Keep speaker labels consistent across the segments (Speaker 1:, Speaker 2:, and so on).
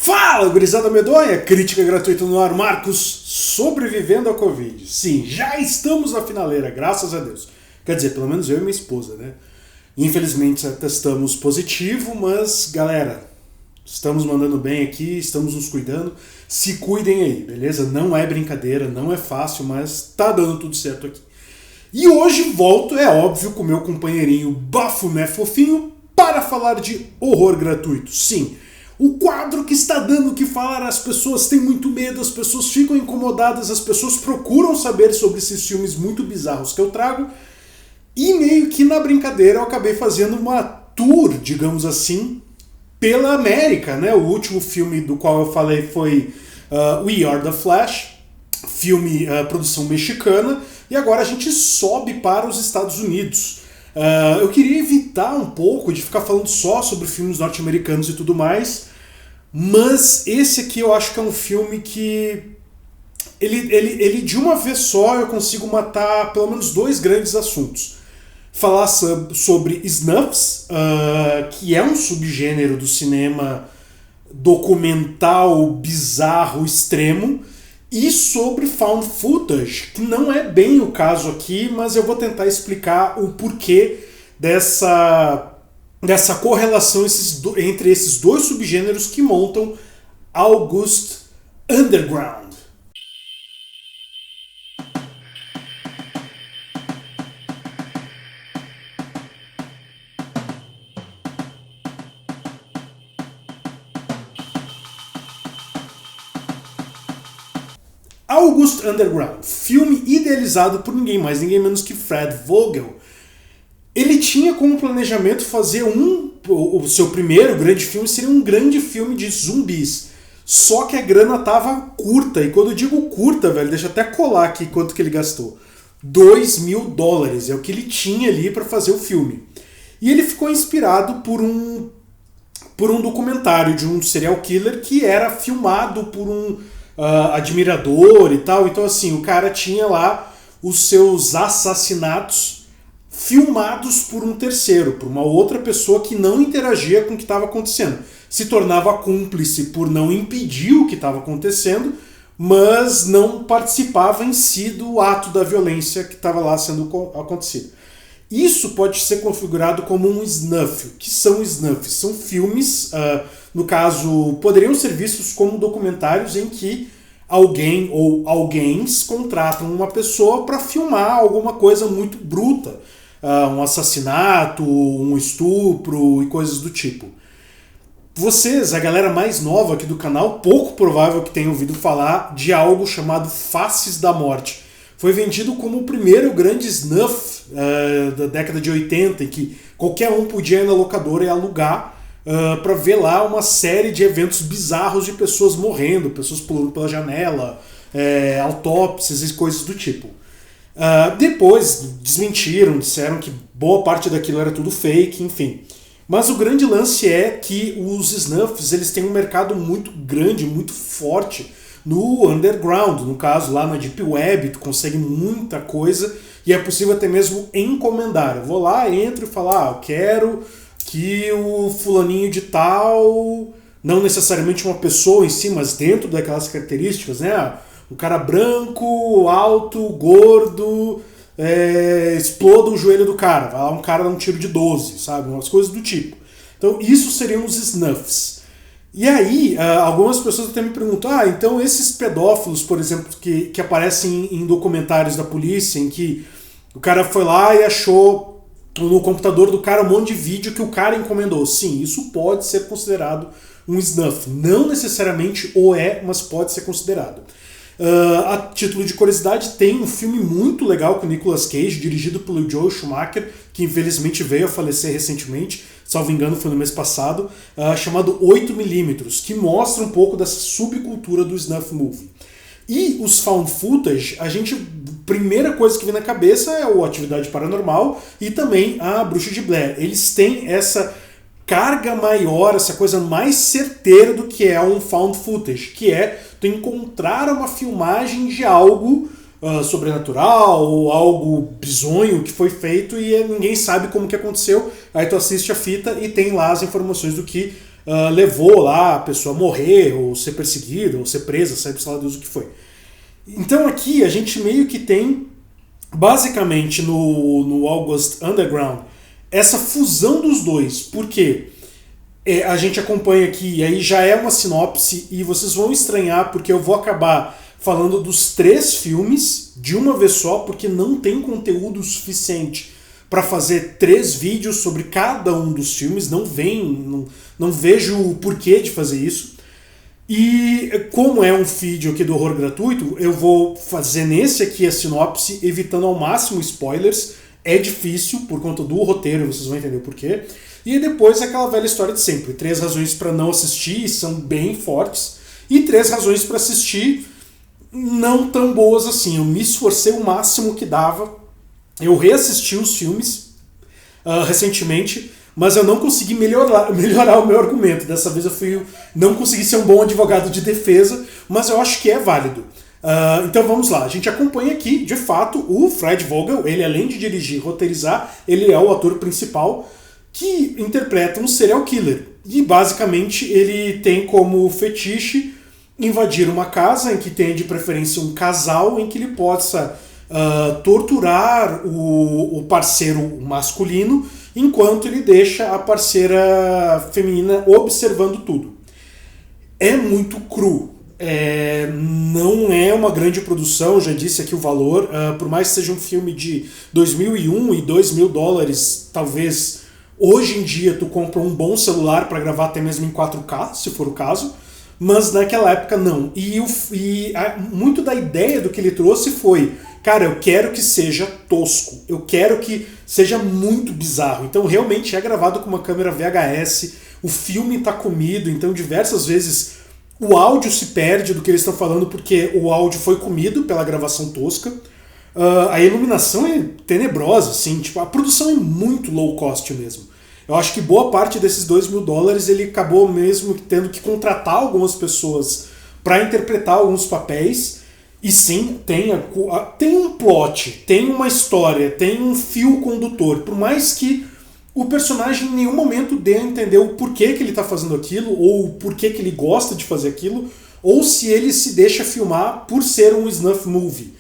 Speaker 1: Fala, gurizada medonha! Crítica gratuita no ar, Marcos, sobrevivendo à Covid. Sim, já estamos na finaleira, graças a Deus. Quer dizer, pelo menos eu e minha esposa, né? Infelizmente testamos positivo, mas, galera, estamos mandando bem aqui, estamos nos cuidando. Se cuidem aí, beleza? Não é brincadeira, não é fácil, mas tá dando tudo certo aqui. E hoje volto, é óbvio, com meu companheirinho Bafuné Fofinho para falar de horror gratuito. Sim, o quadro que está dando o que falar, as pessoas têm muito medo, as pessoas ficam incomodadas, as pessoas procuram saber sobre esses filmes muito bizarros que eu trago. E meio que na brincadeira eu acabei fazendo uma tour, digamos assim, pela América, né? O último filme do qual eu falei foi We Are The Flash, filme produção mexicana, e agora a gente sobe para os Estados Unidos. Eu queria evitar um pouco de ficar falando só sobre filmes norte-americanos e tudo mais, mas esse aqui eu acho que é um filme que ele de uma vez só eu consigo matar pelo menos dois grandes assuntos. Falar sobre snuffs, que é um subgênero do cinema documental, bizarro, extremo, e sobre found footage, que não é bem o caso aqui, mas eu vou tentar explicar o porquê dessa correlação entre esses dois subgêneros que montam August Underground. August Underground, filme idealizado por ninguém mais, ninguém menos que Fred Vogel. Ele tinha como planejamento fazer o seu primeiro grande filme seria um grande filme de zumbis. Só que a grana tava curta, e quando eu digo curta, velho, deixa eu até colar aqui quanto que ele gastou. $2.000 é o que ele tinha ali para fazer o filme. E ele ficou inspirado por um documentário de um serial killer que era filmado por um admirador e tal. Então assim, o cara tinha lá os seus assassinatos filmados por um terceiro, por uma outra pessoa que não interagia com o que estava acontecendo. Se tornava cúmplice por não impedir o que estava acontecendo, mas não participava em si do ato da violência que estava lá sendo acontecido. Isso pode ser configurado como um snuff. O que são snuffs? São filmes, no caso, poderiam ser vistos como documentários em que alguém ou alguéms contratam uma pessoa para filmar alguma coisa muito bruta. Um assassinato, um estupro e coisas do tipo. Vocês, a galera mais nova aqui do canal, pouco provável que tenham ouvido falar de algo chamado Faces da Morte. Foi vendido como o primeiro grande snuff da década de 80, em que qualquer um podia ir na locadora e alugar para ver lá uma série de eventos bizarros de pessoas morrendo, pessoas pulando pela janela, autópsias e coisas do tipo. Depois desmentiram, disseram que boa parte daquilo era tudo fake, enfim. Mas o grande lance é que os snuffs eles têm um mercado muito grande, muito forte no underground. No caso, lá na Deep Web, tu consegue muita coisa e é possível até mesmo encomendar. Eu vou lá, entro e falo, eu quero que o fulaninho de tal, não necessariamente uma pessoa em si, mas dentro daquelas características, né? Um cara branco, alto, gordo, exploda o joelho do cara. Vai lá um cara dar um tiro de 12, sabe? Umas coisas do tipo. Então isso seriam os snuffs. E aí, algumas pessoas até me perguntam, então esses pedófilos, por exemplo, que aparecem em documentários da polícia, em que o cara foi lá e achou no computador do cara um monte de vídeo que o cara encomendou. Sim, isso pode ser considerado um snuff. Não necessariamente mas pode ser considerado. A título de curiosidade, tem um filme muito legal com o Nicolas Cage, dirigido pelo Joel Schumacher, que infelizmente veio a falecer recentemente, salvo engano foi no mês passado, chamado 8mm, que mostra um pouco dessa subcultura do snuff movie. E os found footage, primeira coisa que vem na cabeça é o Atividade Paranormal e também a Bruxa de Blair. Eles têm essa carga maior, essa coisa mais certeira do que é um found footage, que é tu encontrar uma filmagem de algo sobrenatural ou algo bizonho que foi feito e ninguém sabe como que aconteceu, aí tu assiste a fita e tem lá as informações do que levou lá a pessoa a morrer, ou ser perseguida, ou ser presa, sabe lá Deus o que foi. Então aqui a gente meio que tem, basicamente no August Underground, essa fusão dos dois, porque a gente acompanha aqui, e aí já é uma sinopse, e vocês vão estranhar porque eu vou acabar falando dos 3 filmes de uma vez só, porque não tem conteúdo suficiente para fazer 3 vídeos sobre cada um dos filmes, não vejo o porquê de fazer isso. E como é um vídeo aqui do Horror Gratuito, eu vou fazer nesse aqui a sinopse, evitando ao máximo spoilers. É difícil por conta do roteiro, vocês vão entender o porquê. E depois aquela velha história de sempre. 3 razões para não assistir, são bem fortes. E 3 razões para assistir, não tão boas assim. Eu me esforcei o máximo que dava. Eu reassisti os filmes recentemente, mas eu não consegui melhorar o meu argumento. Dessa vez não consegui ser um bom advogado de defesa, mas eu acho que é válido. Então vamos lá, a gente acompanha aqui, de fato, o Fred Vogel. Ele, além de dirigir e roteirizar, ele é o ator principal que interpreta um serial killer. E basicamente ele tem como fetiche invadir uma casa em que tem de preferência um casal, em que ele possa torturar o parceiro masculino enquanto ele deixa a parceira feminina observando tudo. É muito cru. Não é uma grande produção, já disse aqui o valor, por mais que seja um filme de 2001 e $2.000, talvez hoje em dia tu compra um bom celular para gravar até mesmo em 4K, se for o caso, mas naquela época não. Muito da ideia do que ele trouxe foi, cara, eu quero que seja tosco, eu quero que seja muito bizarro. Então realmente é gravado com uma câmera VHS, o filme está comido, então diversas vezes o áudio se perde do que eles estão falando porque o áudio foi comido pela gravação tosca. A iluminação é tenebrosa, assim, tipo, a produção é muito low cost mesmo. Eu acho que boa parte desses $2.000 ele acabou mesmo tendo que contratar algumas pessoas para interpretar alguns papéis. E sim, tem um plot, tem uma história, tem um fio condutor. Por mais que o personagem em nenhum momento dê a entender o porquê que ele está fazendo aquilo, ou o porquê que ele gosta de fazer aquilo, ou se ele se deixa filmar por ser um snuff movie.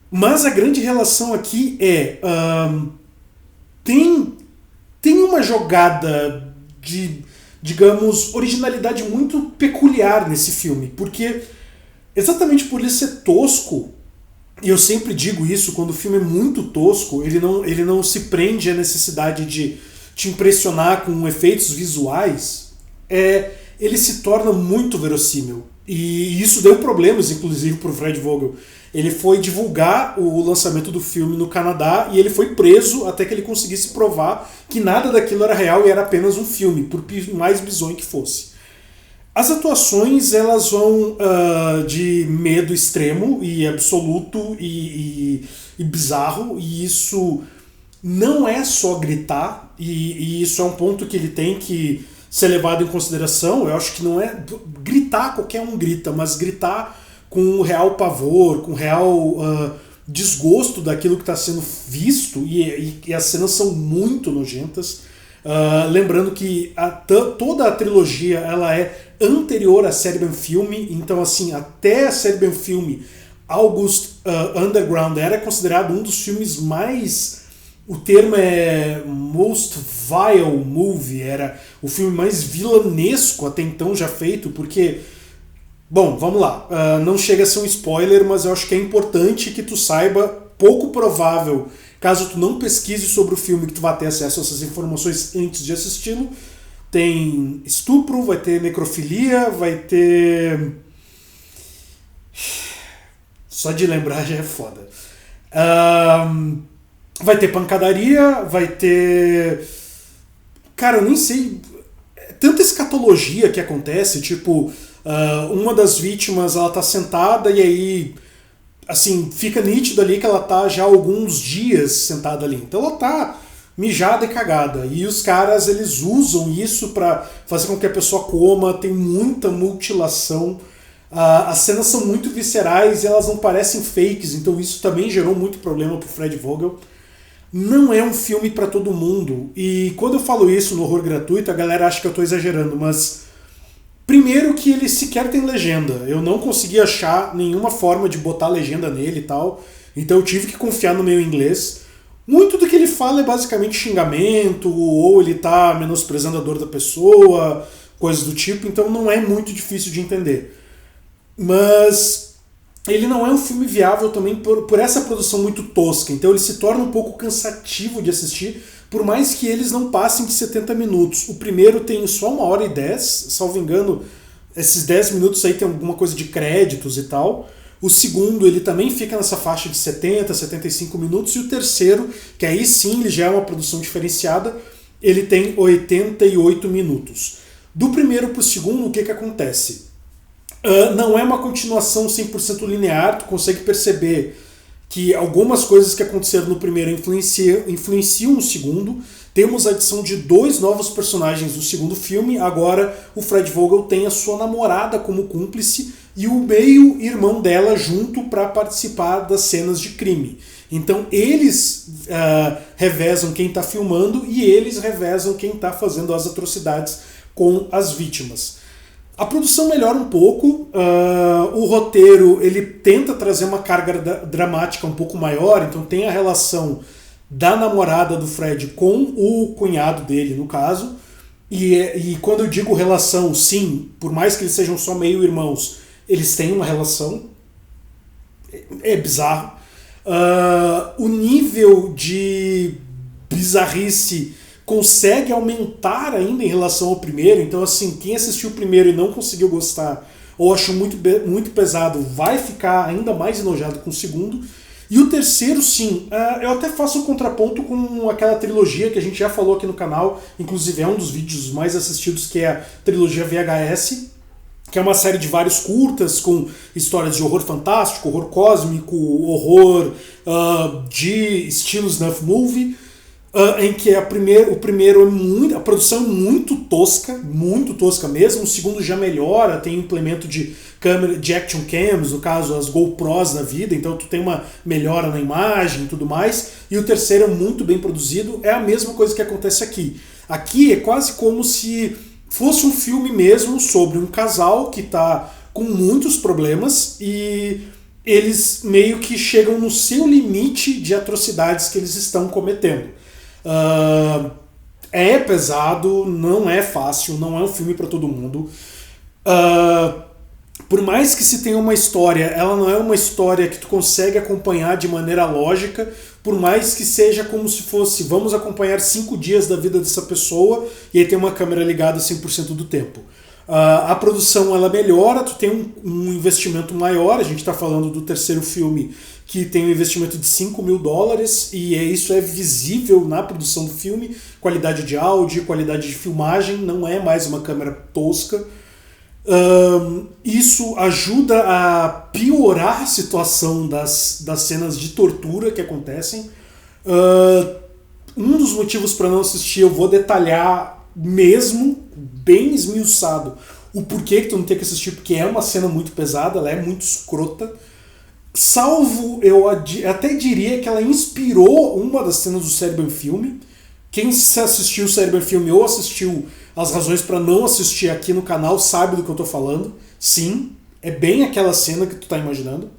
Speaker 1: Mas a grande relação aqui é... tem uma jogada de, digamos, originalidade muito peculiar nesse filme, porque exatamente por ele ser tosco, e eu sempre digo isso, quando o filme é muito tosco, ele não se prende à necessidade de te impressionar com efeitos visuais, ele se torna muito verossímil. E isso deu problemas, inclusive, para o Fred Vogel. Ele foi divulgar o lançamento do filme no Canadá e ele foi preso até que ele conseguisse provar que nada daquilo era real e era apenas um filme, por mais bizonho que fosse. As atuações elas vão de medo extremo e absoluto e bizarro, e isso não é só gritar, e isso é um ponto que ele tem que ser levado em consideração. Eu acho que não é gritar, qualquer um grita, mas gritar com real pavor, com real desgosto daquilo que está sendo visto, e as cenas são muito nojentas. Lembrando que toda a trilogia ela é anterior a Serbian Film, então assim, até a Serbian Film, August Underground era considerado um dos filmes mais... O termo é most vile movie, era o filme mais vilanesco até então já feito, porque... Bom, vamos lá. Não chega a ser um spoiler, mas eu acho que é importante que tu saiba, pouco provável, caso tu não pesquise sobre o filme, que tu vá ter acesso a essas informações antes de assisti-lo. Tem estupro, vai ter necrofilia, vai ter... Só de lembrar já é foda. Vai ter pancadaria, vai ter... Cara, eu nem sei... Tanta escatologia que acontece, tipo... uma das vítimas, ela tá sentada e aí, assim, fica nítido ali que ela tá já há alguns dias sentada ali. Então ela tá mijada e cagada. E os caras, eles usam isso pra fazer com que a pessoa coma, tem muita mutilação. As cenas são muito viscerais e elas não parecem fakes, então isso também gerou muito problema pro Fred Vogel. não é um filme pra todo mundo. E quando eu falo isso no horror gratuito, a galera acha que eu tô exagerando, mas primeiro que ele sequer tem legenda. Eu não consegui achar nenhuma forma de botar legenda nele e tal, então eu tive que confiar no meu inglês. Muito do que ele fala é basicamente xingamento, ou ele tá menosprezando a dor da pessoa, coisas do tipo, então não é muito difícil de entender. Mas ele não é um filme viável também por essa produção muito tosca, então ele se torna um pouco cansativo de assistir, por mais que eles não passem de 70 minutos. O primeiro tem só 1h10, salvo engano, esses 10 minutos aí tem alguma coisa de créditos e tal. O segundo, ele também fica nessa faixa de 70, 75 minutos, e o terceiro, que aí sim ele já é uma produção diferenciada, ele tem 88 minutos. Do primeiro para o segundo, o que acontece? Não é uma continuação 100% linear, tu consegue perceber que algumas coisas que aconteceram no primeiro influenciam no segundo. Temos a adição de 2 novos personagens do segundo filme. Agora o Fred Vogel tem a sua namorada como cúmplice e o meio-irmão dela junto para participar das cenas de crime. Então eles revezam quem está filmando e eles revezam quem está fazendo as atrocidades com as vítimas. A produção melhora um pouco, o roteiro ele tenta trazer uma carga dramática um pouco maior, então tem a relação da namorada do Fred com o cunhado dele, no caso, e quando eu digo relação, sim, por mais que eles sejam só meio irmãos, eles têm uma relação, é bizarro. O nível de bizarrice consegue aumentar ainda em relação ao primeiro, então assim, quem assistiu o primeiro e não conseguiu gostar ou achou muito pesado vai ficar ainda mais enojado com o segundo. E o terceiro, sim, eu até faço um contraponto com aquela trilogia que a gente já falou aqui no canal, inclusive é um dos vídeos mais assistidos, que é a trilogia VHS, que é uma série de vários curtas com histórias de horror fantástico, horror cósmico, horror de estilo snuff movie, em que o primeiro a produção é muito tosca mesmo, o segundo já melhora, tem implemento de câmera, de action cams, no caso as GoPros da vida, então tu tem uma melhora na imagem e tudo mais, e o terceiro é muito bem produzido, é a mesma coisa que acontece aqui. Aqui é quase como se fosse um filme mesmo sobre um casal que está com muitos problemas e eles meio que chegam no seu limite de atrocidades que eles estão cometendo. É pesado, não é fácil, não é um filme para todo mundo. Por mais que se tenha uma história, ela não é uma história que tu consegue acompanhar de maneira lógica, por mais que seja como se fosse, vamos acompanhar 5 dias da vida dessa pessoa e aí tem uma câmera ligada 100% do tempo. A produção ela melhora, tu tem um investimento maior, a gente está falando do terceiro filme que tem um investimento de $5 mil e isso é visível na produção do filme, qualidade de áudio, qualidade de filmagem, não é mais uma câmera tosca. Isso ajuda a piorar a situação das cenas de tortura que acontecem. Um dos motivos para não assistir, eu vou detalhar mesmo, bem esmiuçado, o porquê que tu não tem que assistir, porque é uma cena muito pesada, ela é muito escrota. Salvo, eu até diria que ela inspirou uma das cenas do Cérebro em Filme. Quem assistiu o Cérebro em Filme ou assistiu As Razões para Não Assistir aqui no canal sabe do que eu tô falando. Sim, é bem aquela cena que tu tá imaginando.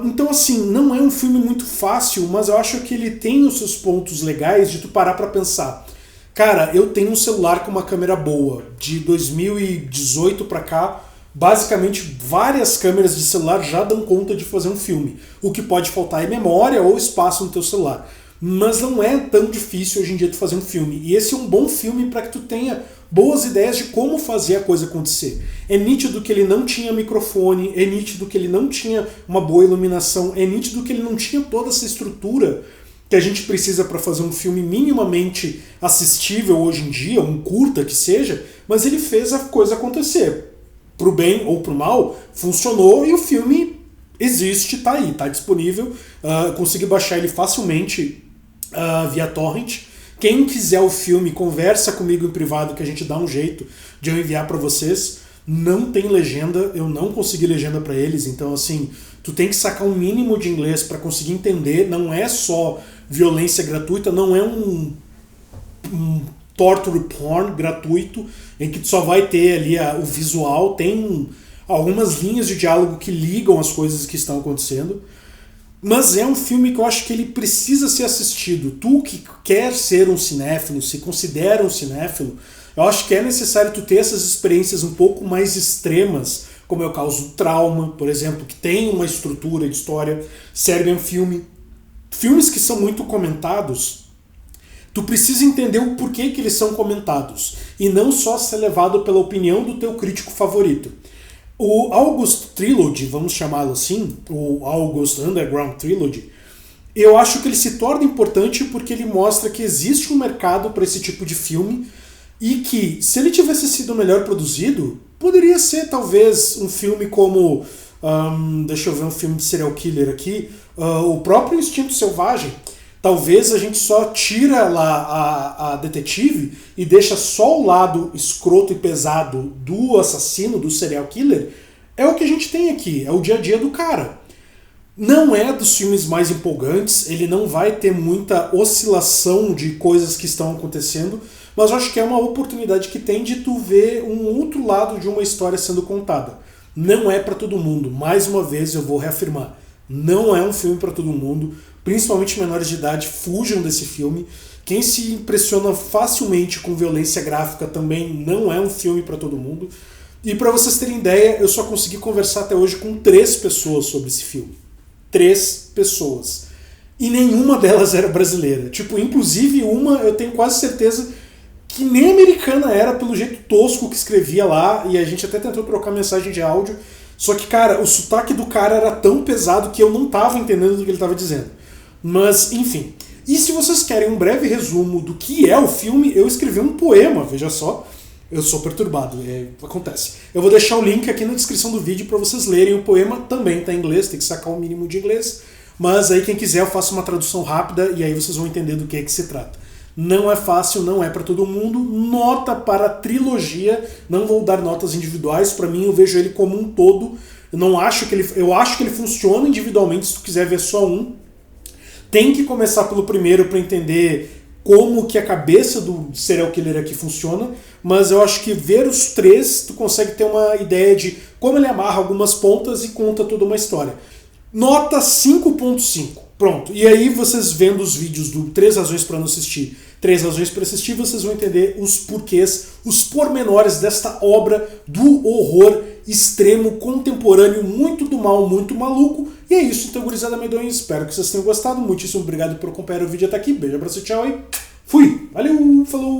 Speaker 1: Então assim, não é um filme muito fácil, mas eu acho que ele tem os seus pontos legais de tu parar pra pensar. Cara, eu tenho um celular com uma câmera boa. De 2018 pra cá, basicamente várias câmeras de celular já dão conta de fazer um filme. O que pode faltar é memória ou espaço no teu celular. Mas não é tão difícil hoje em dia tu fazer um filme. E esse é um bom filme para que tu tenha boas ideias de como fazer a coisa acontecer. É nítido que ele não tinha microfone, é nítido que ele não tinha uma boa iluminação, é nítido que ele não tinha toda essa estrutura que a gente precisa para fazer um filme minimamente assistível hoje em dia, um curta que seja, mas ele fez a coisa acontecer. Pro bem ou pro mal, funcionou e o filme existe, tá aí, tá disponível. Consegui baixar ele facilmente via torrent. Quem quiser o filme, conversa comigo em privado que a gente dá um jeito de eu enviar para vocês. Não tem legenda, eu não consegui legenda para eles, então assim, tu tem que sacar um mínimo de inglês para conseguir entender, não é só violência gratuita, não é um torture porn gratuito, em que tu só vai ter ali o visual, tem algumas linhas de diálogo que ligam as coisas que estão acontecendo, mas é um filme que eu acho que ele precisa ser assistido. Tu que quer ser um cinéfilo, se considera um cinéfilo, eu acho que é necessário tu ter essas experiências um pouco mais extremas, como é o caso do Trauma, por exemplo, que tem uma estrutura de história, Serbian Film, filmes que são muito comentados. Tu precisa entender o porquê que eles são comentados, e não só ser levado pela opinião do teu crítico favorito. O August Trilogy, vamos chamá-lo assim, o August Underground Trilogy, eu acho que ele se torna importante porque ele mostra que existe um mercado para esse tipo de filme e que, se ele tivesse sido melhor produzido, poderia ser talvez um filme como, deixa eu ver um filme de serial killer aqui, o próprio Instinto Selvagem. Talvez a gente só tira lá a detetive e deixa só o lado escroto e pesado do assassino, do serial killer. É o que a gente tem aqui, é o dia a dia do cara. Não é dos filmes mais empolgantes, ele não vai ter muita oscilação de coisas que estão acontecendo, mas eu acho que é uma oportunidade que tem de tu ver um outro lado de uma história sendo contada. Não é pra todo mundo, mais uma vez eu vou reafirmar, não é um filme pra todo mundo. Principalmente menores de idade, fujam desse filme. Quem se impressiona facilmente com violência gráfica também não é um filme para todo mundo. E para vocês terem ideia, eu só consegui conversar até hoje com 3 pessoas sobre esse filme. 3 pessoas. E nenhuma delas era brasileira. Tipo, inclusive uma, eu tenho quase certeza que nem americana era, pelo jeito tosco que escrevia lá, e a gente até tentou trocar mensagem de áudio. Só que, cara, o sotaque do cara era tão pesado que eu não tava entendendo o que ele estava dizendo. Mas, enfim. E se vocês querem um breve resumo do que é o filme, eu escrevi um poema, veja só. Eu sou perturbado, acontece. Eu vou deixar o link aqui na descrição do vídeo para vocês lerem o poema, também tá em inglês, tem que sacar o mínimo de inglês. Mas aí quem quiser eu faço uma tradução rápida e aí vocês vão entender do que é que se trata. Não é fácil, não é para todo mundo. Nota para a trilogia, não vou dar notas individuais, para mim eu vejo ele como um todo. Eu acho que ele funciona individualmente se tu quiser ver só um. Tem que começar pelo primeiro para entender como que a cabeça do serial killer aqui funciona, mas eu acho que ver os 3, tu consegue ter uma ideia de como ele amarra algumas pontas e conta toda uma história. Nota 5.5. Pronto. E aí vocês vendo os vídeos do 3 razões para não assistir, 3 razões para assistir, vocês vão entender os porquês, os pormenores desta obra do horror extremo, contemporâneo, muito do mal, muito maluco. E é isso, então, gurizada medonha. Espero que vocês tenham gostado. Muitíssimo obrigado por acompanhar o vídeo até aqui. Beijo, abraço, tchau e fui! Valeu, falou!